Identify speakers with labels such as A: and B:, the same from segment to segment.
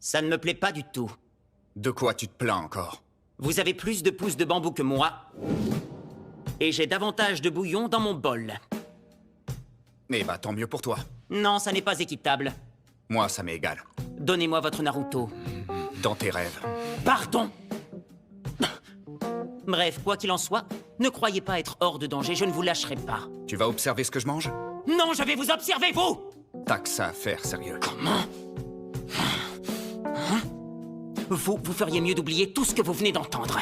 A: Ça ne me plaît pas du tout.
B: De quoi tu te plains encore?
A: Vous avez plus de pousses de bambou que moi. Et j'ai davantage de bouillon dans mon bol.
B: Eh bah, tant mieux pour toi.
A: Non, ça n'est pas équitable.
B: Moi, ça m'est égal.
A: Donnez-moi votre Naruto.
B: Dans tes rêves.
A: Pardon! Bref, quoi qu'il en soit, ne croyez pas être hors de danger, je ne vous lâcherai pas.
B: Tu vas observer ce que je mange?
A: Non, je vais vous observer, vous!
B: T'as que ça à faire, sérieux.
A: Comment? Vous feriez mieux d'oublier tout ce que vous venez d'entendre.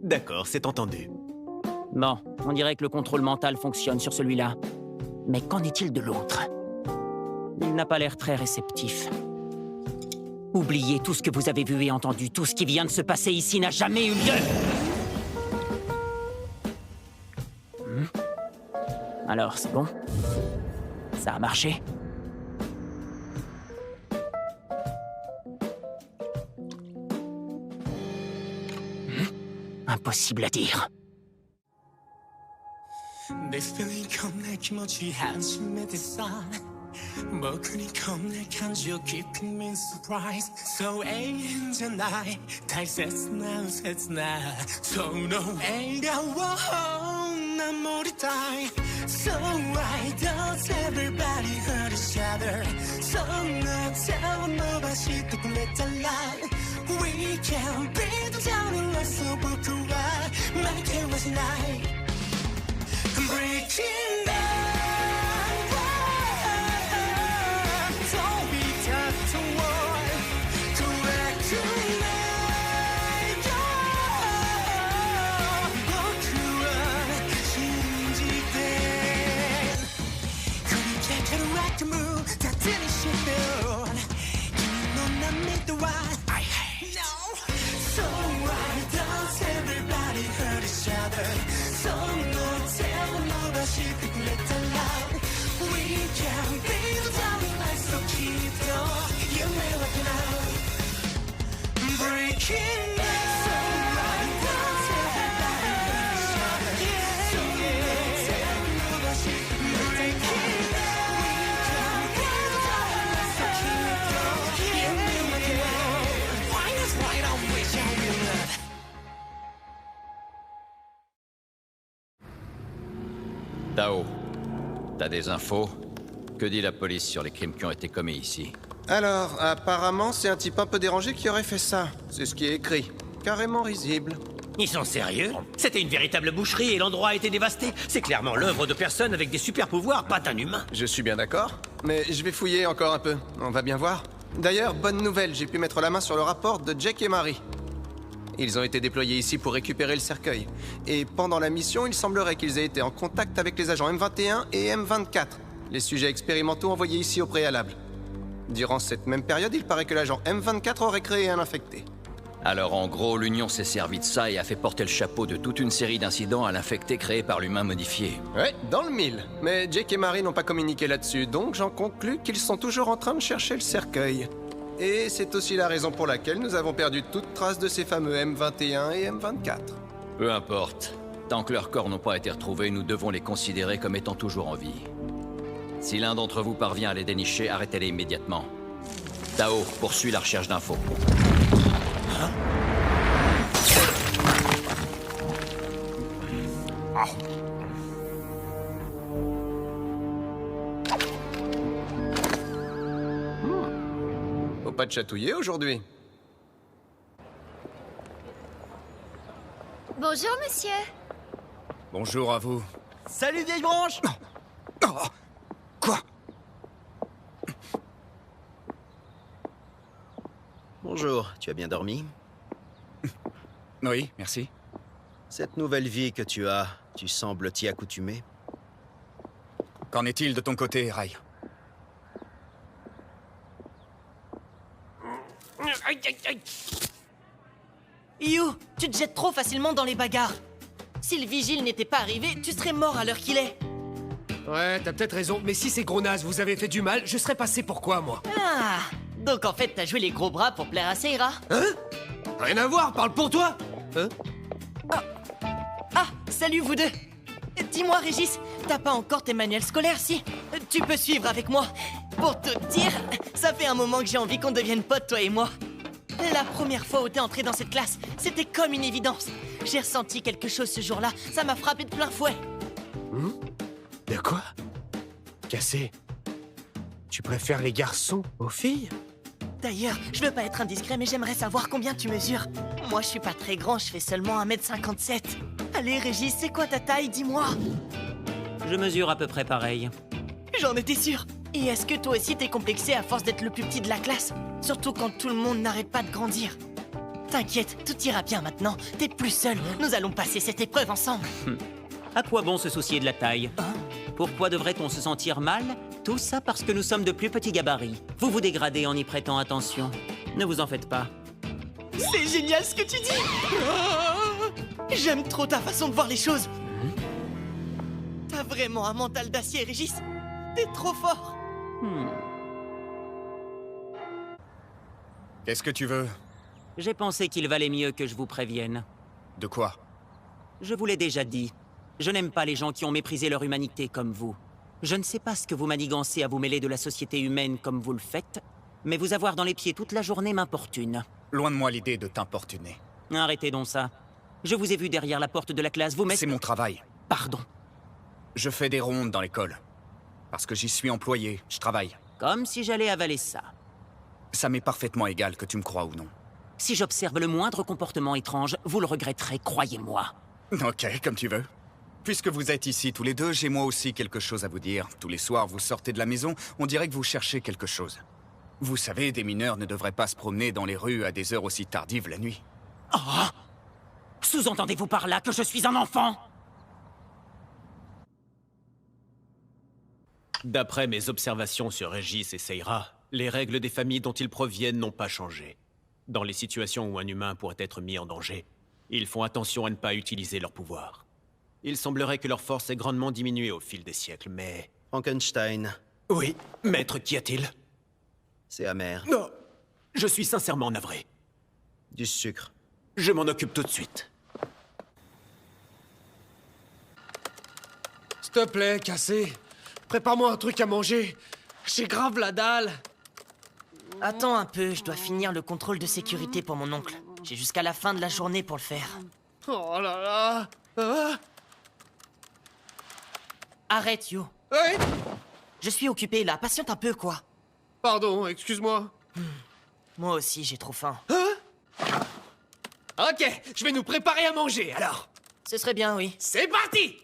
C: D'accord, c'est entendu.
A: Bon, on dirait que le contrôle mental fonctionne sur celui-là. Mais qu'en est-il de l'autre? Il n'a pas l'air très réceptif. Oubliez tout ce que vous avez vu et entendu. Tout ce qui vient de se passer ici n'a jamais eu lieu. Alors, c'est bon? Ça a marché? Impossible à dire.
D: This feeling come 내気持ち 한숨에 대사 먹으니 겁내 간지어 keeping me surprised So ain't I 달새스나 새스나 So no 애가워 난 모르다 So why does everybody hurt each other So now tell nobody 또 그랬잖아 We can be the town of so 부끄러워 My care was night Breaking down Don't be tough to war Correct tonight僕は信じて繰り返せる rock and roll 立てにしてよ君の涙は I hate No So why does everybody hurt each other So no tell nobody to let alone We can be the darling lights so keep your You may look it out Breaking down So why does everybody hurt each other So no tell nobody to let alone We can be the darling lights so keep your You may look it out Why is right on which I will love
E: Tao, t'as des infos? Que dit la police sur les crimes qui ont été commis ici?
F: Alors, apparemment, c'est un type un peu dérangé qui aurait fait ça. C'est ce qui est écrit. Carrément risible.
C: Ils sont sérieux? C'était une véritable boucherie et l'endroit a été dévasté. C'est clairement l'œuvre de personnes avec des super pouvoirs, pas d'un humain.
F: Je suis bien d'accord, mais je vais fouiller encore un peu. On va bien voir. D'ailleurs, bonne nouvelle, j'ai pu mettre la main sur le rapport de Jake et Marie. Ils ont été déployés ici pour récupérer le cercueil. Et pendant la mission, il semblerait qu'ils aient été en contact avec les agents M21 et M24, les sujets expérimentaux envoyés ici au préalable. Durant cette même période, il paraît que l'agent M24 aurait créé un infecté.
E: Alors en gros, l'Union s'est servi de ça et a fait porter le chapeau de toute une série d'incidents à l'infecté créé par l'humain modifié.
F: Ouais, dans le mille. Mais Jake et Marie n'ont pas communiqué là-dessus, donc j'en conclus qu'ils sont toujours en train de chercher le cercueil. Et c'est aussi la raison pour laquelle nous avons perdu toute trace de ces fameux M21 et M24.
E: Peu importe. Tant que leurs corps n'ont pas été retrouvés, nous devons les considérer comme étant toujours en vie. Si l'un d'entre vous parvient à les dénicher, arrêtez-les immédiatement. Tao, poursuis la recherche d'infos.
F: Faut pas te chatouiller aujourd'hui.
G: Bonjour, monsieur.
B: Bonjour à vous.
C: Salut vieille branche!
B: Oh, quoi?
H: Bonjour, tu as bien dormi?
B: Oui, merci.
H: Cette nouvelle vie que tu as, tu sembles t'y accoutumer?
B: Qu'en est-il de ton côté, Rai?
I: You, tu te jettes trop facilement dans les bagarres. Si le vigile n'était pas arrivé, tu serais mort à l'heure qu'il est.
J: Ouais, t'as peut-être raison, mais si ces gros nazes vous avaient fait du mal, je serais passé pour quoi, moi?
I: Ah, donc en fait, t'as joué les gros bras pour plaire à Seira.
J: Hein? Rien à voir, parle pour toi! Hein?
I: Ah, salut vous deux. Dis-moi, Régis, t'as pas encore tes manuels scolaires, si? Tu peux suivre avec moi. Pour te dire, Ça fait un moment que j'ai envie qu'on devienne potes, toi et moi. La première fois où t'es entré dans cette classe, c'était comme une évidence. J'ai ressenti quelque chose ce jour-là, ça m'a frappé de plein fouet.
J: De quoi? Cassé. Tu préfères les garçons aux filles?
I: D'ailleurs, je veux pas être indiscret, mais j'aimerais savoir combien tu mesures. Moi, je suis pas très grand, je fais seulement 1m57. Allez, Régis, c'est quoi ta taille, dis-moi?
A: Je mesure à peu près pareil.
I: J'en étais sûr. Et est-ce que toi aussi t'es complexé à force d'être le plus petit de la classe? Surtout quand tout le monde n'arrête pas de grandir. T'inquiète, tout ira bien maintenant. T'es plus seul. Nous allons passer cette épreuve ensemble.
A: À quoi bon se soucier de la taille? Pourquoi devrait-on se sentir mal? Tout ça parce que nous sommes de plus petits gabarits. Vous vous dégradez en y prêtant attention. Ne vous en faites pas.
I: C'est génial ce que tu dis. J'aime trop ta façon de voir les choses. T'as vraiment un mental d'acier, Régis. T'es trop fort.
B: Qu'est-ce que tu veux?
A: J'ai pensé qu'il valait mieux que je vous prévienne.
B: De quoi?
A: Je vous l'ai déjà dit. Je n'aime pas les gens qui ont méprisé leur humanité comme vous. Je ne sais pas ce que vous manigancez à vous mêler de la société humaine comme vous le faites, mais vous avoir dans les pieds toute la journée m'importune.
B: Loin de moi l'idée de t'importuner.
A: Arrêtez donc ça. Je vous ai vu derrière la porte de la classe, vous mettez...
B: C'est mon travail.
A: Pardon.
B: Je fais des rondes dans l'école. Parce que j'y suis employé, je travaille.
A: Comme si j'allais avaler ça.
B: Ça m'est parfaitement égal que tu me crois ou non.
A: Si j'observe le moindre comportement étrange, vous le regretterez, croyez-moi.
B: Ok, comme tu veux. Puisque vous êtes ici tous les deux, j'ai moi aussi quelque chose à vous dire. Tous les soirs, vous sortez de la maison, on dirait que vous cherchez quelque chose. Vous savez, des mineurs ne devraient pas se promener dans les rues à des heures aussi tardives la nuit.
A: Oh! Sous-entendez-vous par là que je suis un enfant?
C: D'après mes observations sur Régis et Seira, les règles des familles dont ils proviennent n'ont pas changé. Dans les situations où un humain pourrait être mis en danger, ils font attention à ne pas utiliser leur pouvoir. Il semblerait que leur force ait grandement diminué au fil des siècles, mais...
H: Frankenstein,
C: Oui, maître, qu'y a-t-il?
H: c'est amer.
C: Non, je suis sincèrement navré.
H: Du sucre.
C: Je m'en occupe tout de suite.
J: S'il te plaît, Cassé. Prépare-moi un truc à manger. J'ai grave la dalle.
I: Attends un peu, je dois finir le contrôle de sécurité pour mon oncle. J'ai jusqu'à la fin de la journée pour le faire.
J: Oh là là. Ah.
I: Arrête, Yo.
J: Ouais.
I: Je suis occupé là, patiente un peu, quoi.
J: Pardon, excuse-moi.
I: Moi aussi, j'ai trop faim.
J: Ok, je vais nous préparer à manger, alors.
I: Ce serait bien, oui.
J: C'est parti.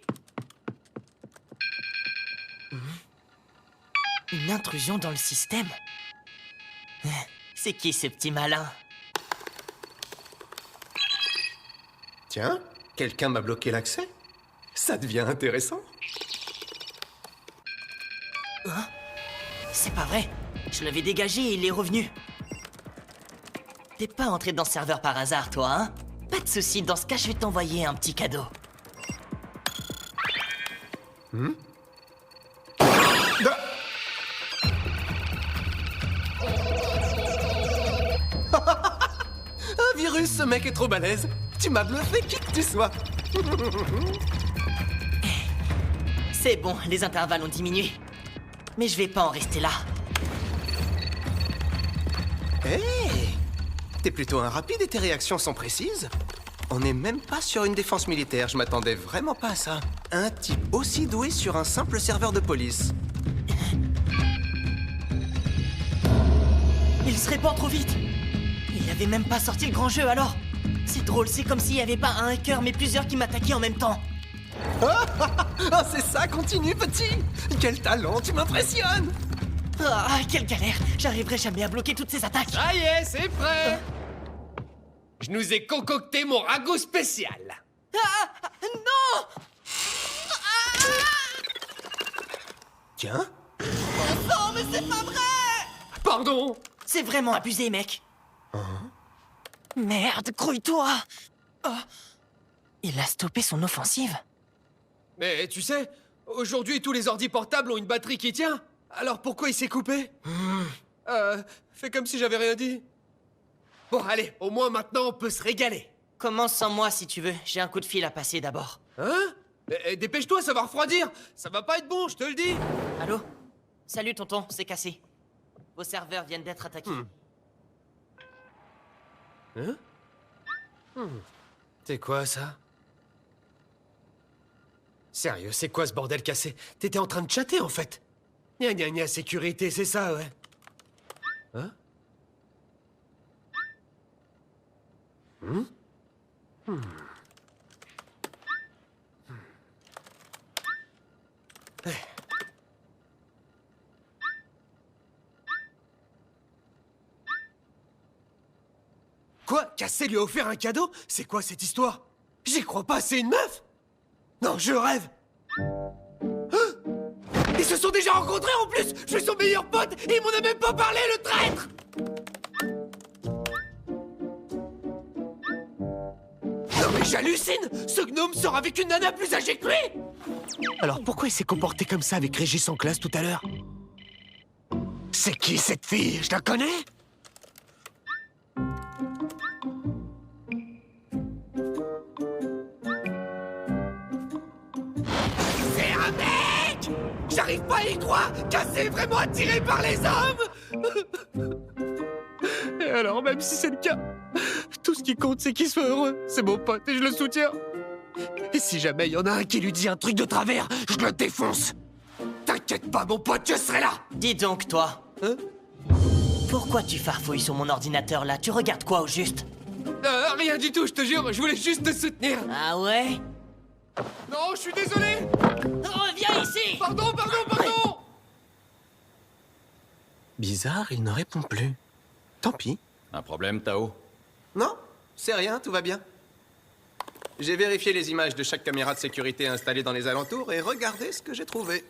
I: Une intrusion dans le système? C'est qui ce petit malin?
F: Tiens, quelqu'un m'a bloqué l'accès? Ça devient intéressant.
I: C'est pas vrai. Je l'avais dégagé et il est revenu. T'es pas entré dans ce serveur par hasard, toi, hein? Pas de soucis, dans ce cas, je vais t'envoyer un petit cadeau.
F: Un virus, ce mec est trop balèze. Tu m'as bluffé, qui que tu sois.
I: C'est bon, les intervalles ont diminué. Mais je vais pas en rester là.
F: Hé, t'es plutôt un rapide et tes réactions sont précises. On n'est même pas sur une défense militaire, je m'attendais vraiment pas à ça. Un type aussi doué sur un simple serveur de police.
I: Il se répand trop vite. Il avait même pas sorti le grand jeu alors. C'est drôle, c'est comme s'il y avait pas un hacker mais plusieurs qui m'attaquaient en même temps.
F: Ah, c'est ça, continue, petit. Quel talent, tu m'impressionnes.
I: Ah, quelle galère. J'arriverai jamais à bloquer toutes ces attaques.
J: Ça y est, c'est prêt. Je nous ai concocté mon ragoût spécial.
I: Non!
F: Tiens,
I: Non, mais c'est pas vrai!
J: Pardon.
I: C'est vraiment abusé, mec. Merde, grouille-toi. Oh. Il a stoppé son offensive.
J: Mais tu sais, aujourd'hui tous les ordi portables ont une batterie qui tient. Alors pourquoi il s'est coupé? Fais comme si j'avais rien dit. Bon, allez, au moins maintenant on peut se régaler.
I: Commence sans moi si tu veux. J'ai un coup de fil à passer d'abord.
J: Hein? Dépêche-toi, ça va refroidir. Ça va pas être bon, je te le dis.
I: Allô? Salut tonton, c'est cassé. Vos serveurs viennent d'être attaqués.
J: C'est quoi, ça? Sérieux, c'est quoi ce bordel cassé? T'étais en train de chatter, en fait. Gna gna gna, sécurité, c'est ça, ouais. Hein? Quoi? Cassé lui a offert un cadeau? C'est quoi cette histoire? J'y crois pas, c'est une meuf? Non, je rêve! Hein? Ils se sont déjà rencontrés en plus! Je suis son meilleur pote et il m'en a même pas parlé, le traître! Non mais j'hallucine! Ce gnome sort avec une nana plus âgée que lui! Alors pourquoi il s'est comporté comme ça avec Régis en classe tout à l'heure? C'est qui cette fille? Je la connais? C'est un mec! J'arrive pas à y croire! Cassé est vraiment attiré par les hommes! Et alors, même si c'est le cas, tout ce qui compte, c'est qu'il soit heureux. C'est mon pote et je le soutiens. Et si jamais il y en a un qui lui dit un truc de travers, je le défonce. T'inquiète pas, mon pote, je serai là.
I: Dis donc, toi.
J: Hein?
I: Pourquoi tu farfouilles sur mon ordinateur, là? Tu regardes quoi, au juste?
J: Rien du tout, je te jure, je voulais juste te soutenir.
I: Ah ouais?
J: Non, je suis désolé.
I: Reviens ici!
J: Pardon! Bizarre, il ne répond plus. Tant pis.
E: Un problème, Tao?
F: Non, c'est rien, tout va bien. J'ai vérifié les images de chaque caméra de sécurité installée dans les alentours et regardez ce que j'ai trouvé.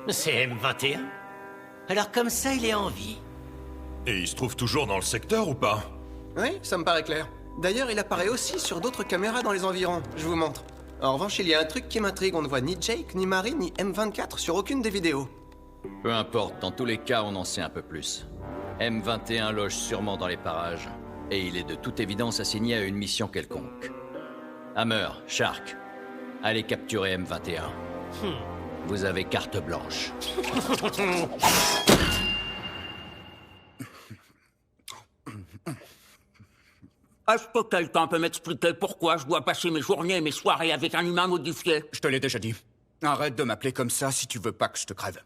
I: C'est M21. Alors comme ça, il est en vie.
G: Et il se trouve toujours dans le secteur ou pas?
F: Oui, ça me paraît clair. D'ailleurs, il apparaît aussi sur d'autres caméras dans les environs. Je vous montre. En revanche, il y a un truc qui m'intrigue. On ne voit ni Jake, ni Marie, ni M24 sur aucune des vidéos.
E: Peu importe, dans tous les cas, on en sait un peu plus. M21 loge sûrement dans les parages, et il est de toute évidence assigné à une mission quelconque. Hammer, Shark, allez capturer M21. Vous avez carte blanche.
A: Est-ce que quelqu'un peut m'expliquer pourquoi je dois passer mes journées et mes soirées avec un humain modifié?
B: Je te l'ai déjà dit. Arrête de m'appeler comme ça si tu veux pas que je te crève.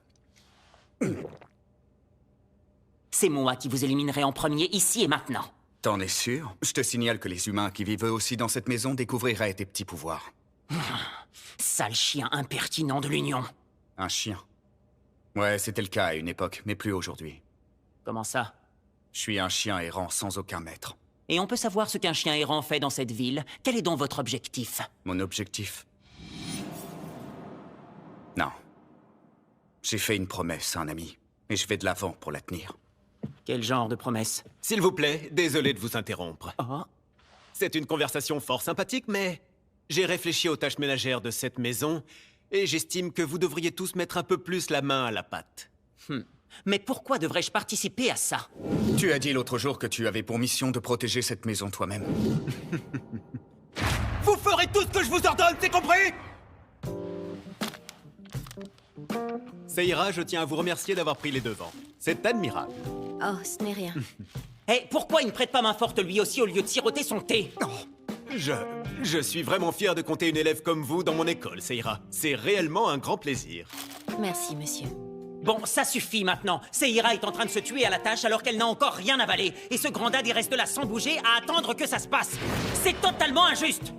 A: C'est moi qui vous éliminerai en premier, ici et maintenant.
B: T'en es sûr? Je te signale que les humains qui vivent eux aussi dans cette maison découvriraient tes petits pouvoirs.
A: Sale chien impertinent de l'Union.
B: Un chien. Ouais, c'était le cas à une époque, mais plus aujourd'hui.
A: Comment ça?
B: Je suis un chien errant sans aucun maître.
A: Et on peut savoir ce qu'un chien errant fait dans cette ville? Quel est donc votre objectif?
B: Mon objectif? Non. J'ai fait une promesse à un ami, et je vais de l'avant pour la tenir.
A: Quel genre de promesse?
C: S'il vous plaît, désolé de vous interrompre.
A: Oh.
C: C'est une conversation fort sympathique, mais j'ai réfléchi aux tâches ménagères de cette maison, et j'estime que vous devriez tous mettre un peu plus la main à la pâte.
A: Mais pourquoi devrais-je participer à ça?
B: Tu as dit l'autre jour que tu avais pour mission de protéger cette maison toi-même.
C: Vous ferez tout ce que je vous ordonne, c'est compris? Seira, je tiens à vous remercier d'avoir pris les devants. C'est admirable.
K: Oh, ce n'est rien.
A: Hé, pourquoi il ne prête pas main forte lui aussi au lieu de siroter son thé?
C: Je suis vraiment fier de compter une élève comme vous dans mon école, Seira. C'est réellement un grand plaisir.
K: Merci, monsieur.
A: Bon, ça suffit maintenant. Seira est en train de se tuer à la tâche alors qu'elle n'a encore rien avalé. Et ce grand dad, il reste là sans bouger à attendre que ça se passe. C'est totalement injuste.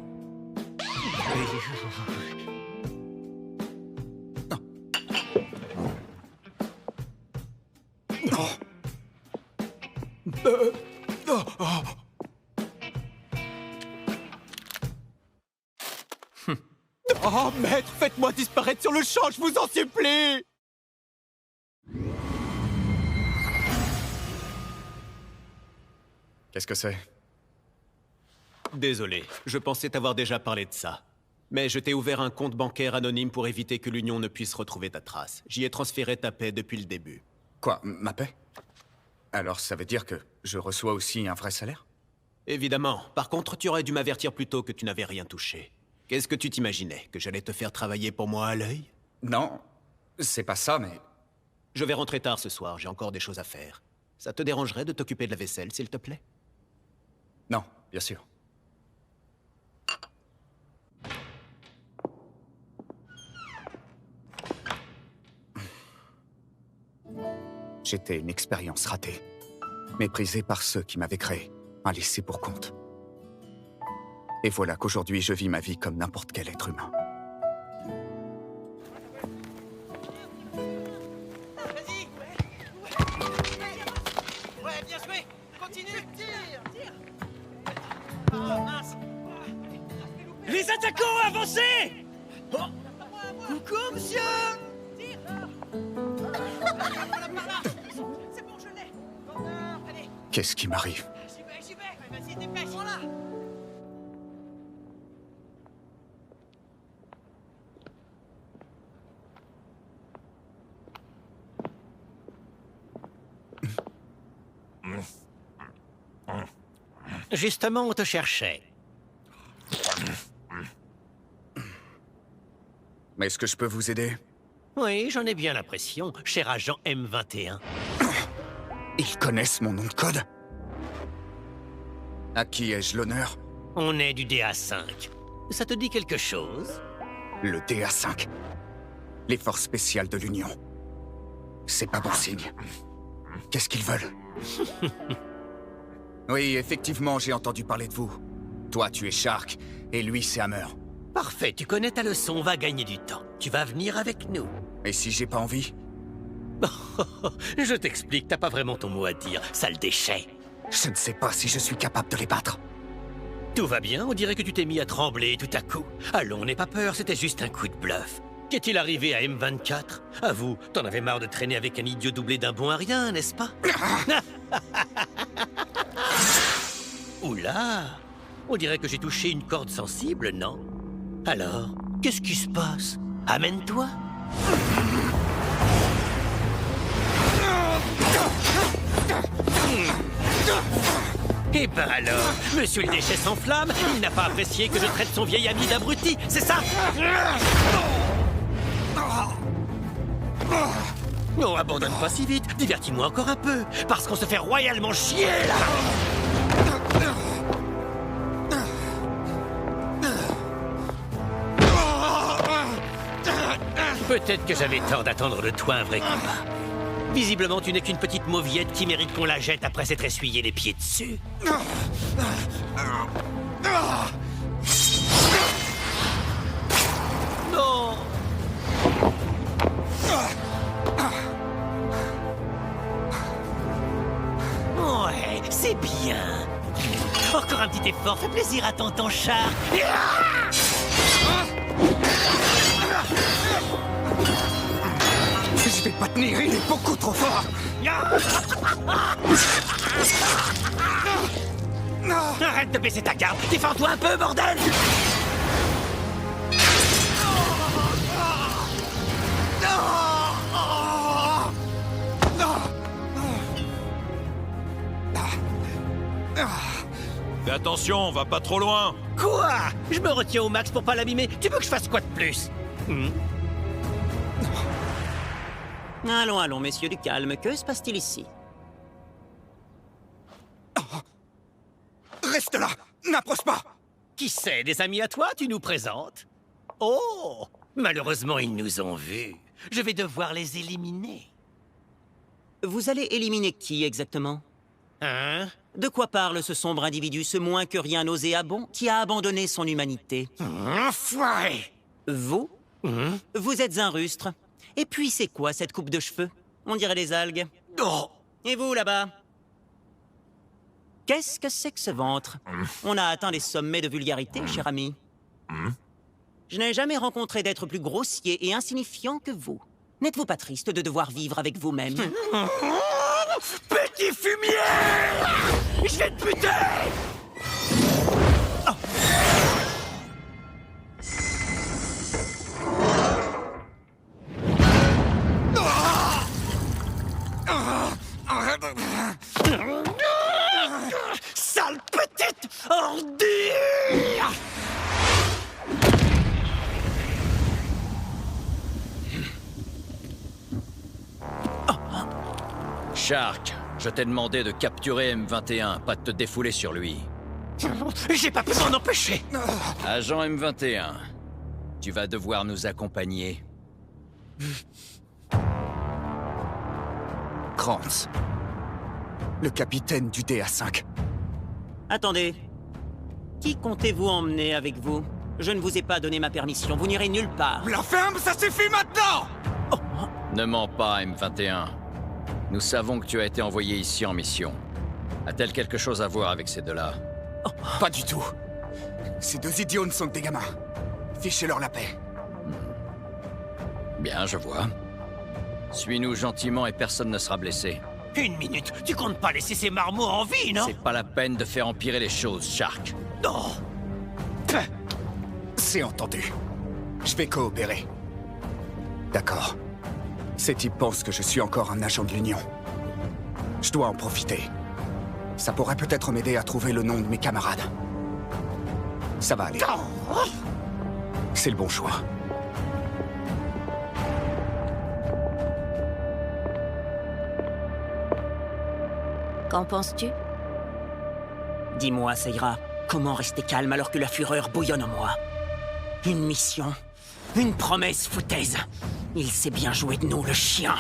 C: Oh, maître, faites-moi disparaître sur le champ, je vous en supplie!
B: Qu'est-ce que c'est?
C: Désolé, je pensais t'avoir déjà parlé de ça. Mais je t'ai ouvert un compte bancaire anonyme pour éviter que l'Union ne puisse retrouver ta trace. J'y ai transféré ta paix depuis le début.
B: Quoi, ma paix? Alors ça veut dire que je reçois aussi un vrai salaire?
C: Évidemment. Par contre, tu aurais dû m'avertir plus tôt que tu n'avais rien touché. Qu'est-ce que tu t'imaginais? Que j'allais te faire travailler pour moi à l'œil?
B: Non, c'est pas ça, mais...
C: Je vais rentrer tard ce soir, j'ai encore des choses à faire. Ça te dérangerait de t'occuper de la vaisselle, s'il te plaît?
B: Non, bien sûr. J'étais une expérience ratée. Méprisée par ceux qui m'avaient créé. Un laissé pour compte. Et voilà qu'aujourd'hui, je vis ma vie comme n'importe quel être humain.
I: Vas-y. Ouais, bien joué. Continue. Tire. Ah, mince.
A: Les attaquants, avancez!
I: Coucou, monsieur. Tire. C'est bon, je l'ai. Allez.
B: Qu'est-ce qui m'arrive?
I: J'y vais. Vas-y, dépêche. Voilà.
L: Justement, on te cherchait.
B: Mais est-ce que je peux vous aider?
L: Oui, j'en ai bien l'impression, cher agent M21.
B: Ils connaissent mon nom de code? À qui ai-je l'honneur?
L: On est du DA5. Ça te dit quelque chose?
B: Le DA5. Les forces spéciales de l'Union. C'est pas bon signe. Qu'est-ce qu'ils veulent? Oui, effectivement, j'ai entendu parler de vous. Toi, tu es Shark, et lui, c'est Hammer.
L: Parfait, tu connais ta leçon, on va gagner du temps. Tu vas venir avec nous.
B: Et si j'ai pas envie?
L: Je t'explique, t'as pas vraiment ton mot à dire, sale déchet.
B: Je ne sais pas si je suis capable de les battre.
L: Tout va bien, on dirait que tu t'es mis à trembler tout à coup. Allons, n'aie pas peur, c'était juste un coup de bluff. Qu'est-il arrivé à M24? Avoue, t'en avais marre de traîner avec un idiot doublé d'un bon à rien, n'est-ce pas? Oula! On dirait que j'ai touché une corde sensible, non? Alors, qu'est-ce qui se passe? Amène-toi! Eh ben alors, monsieur le déchet s'enflamme, il n'a pas apprécié que je traite son vieil ami d'abruti, c'est ça? Non, abandonne pas si vite, divertis-moi encore un peu, parce qu'on se fait royalement chier, là! Peut-être que j'avais tort d'attendre de toi un vrai combat. Visiblement, tu n'es qu'une petite mauviette qui mérite qu'on la jette après s'être essuyé les pieds dessus. Non! Ouais, c'est bien. Encore un petit effort, fais plaisir à tonton Char.
B: Je vais pas tenir, il est beaucoup trop fort.
L: Arrête de baisser ta garde, défends-toi un peu, bordel!
G: Fais attention, on va pas trop loin.
L: Quoi? Je me retiens au max pour pas l'abîmer. Tu veux que je fasse quoi de plus?
A: Allons, allons, messieurs, du calme. Que se passe-t-il ici?
B: Reste là! N'approche pas!
L: Qui sait, des amis à toi, tu nous présentes? Oh! Malheureusement, ils nous ont vus. Je vais devoir les éliminer.
A: Vous allez éliminer qui, exactement?
L: Hein?
A: De quoi parle ce sombre individu, ce moins que rien nauséabond, qui a abandonné son humanité?
L: Enfoiré!
A: Vous? Vous êtes un rustre. Et puis, c'est quoi, cette coupe de cheveux? On dirait des algues.
L: Oh!
A: Et vous, là-bas? Qu'est-ce que c'est que ce ventre? On a atteint les sommets de vulgarité, cher ami. Je n'ai jamais rencontré d'être plus grossier et insignifiant que vous. N'êtes-vous pas triste de devoir vivre avec vous-même?
L: Petit fumier! Je vais te buter! Sale petite ordure!
E: Shark, je t'ai demandé de capturer M21, pas de te défouler sur lui.
L: J'ai pas pu m'en empêcher.
E: Agent M21, tu vas devoir nous accompagner.
B: Krantz. Le capitaine du DA5.
A: Attendez. Qui comptez-vous emmener avec vous? Je ne vous ai pas donné ma permission, vous n'irez nulle part.
B: La ferme, ça suffit maintenant!
E: Ne mens pas, M21. Nous savons que tu as été envoyé ici en mission. A-t-elle quelque chose à voir avec ces deux-là?
B: Pas du tout. Ces deux idiots ne sont que des gamins. Fichez-leur la paix.
E: Bien, je vois. Suis-nous gentiment et personne ne sera blessé.
L: Une minute, tu comptes pas laisser ces marmots en vie, non?
E: C'est pas la peine de faire empirer les choses, Shark.
L: Non.
B: C'est entendu. Je vais coopérer. D'accord. Ces types pensent que je suis encore un agent de l'Union. Je dois en profiter. Ça pourrait peut-être m'aider à trouver le nom de mes camarades. Ça va aller. C'est le bon choix.
K: Qu'en penses-tu?
A: Dis-moi, Seira, comment rester calme alors que la fureur bouillonne en moi? Une mission, une promesse foutaise. Il sait bien jouer de nous, le chien.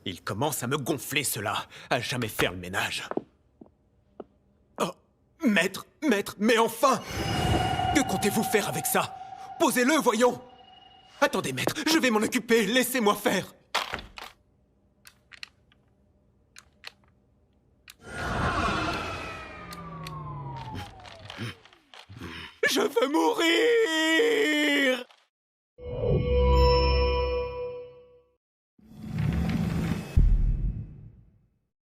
C: Il commence à me gonfler, cela. À jamais faire le ménage. Oh, maître, mais enfin! Que comptez-vous faire avec ça? Posez-le, voyons! Attendez, maître, je vais m'en occuper, laissez-moi faire! Je veux mourir!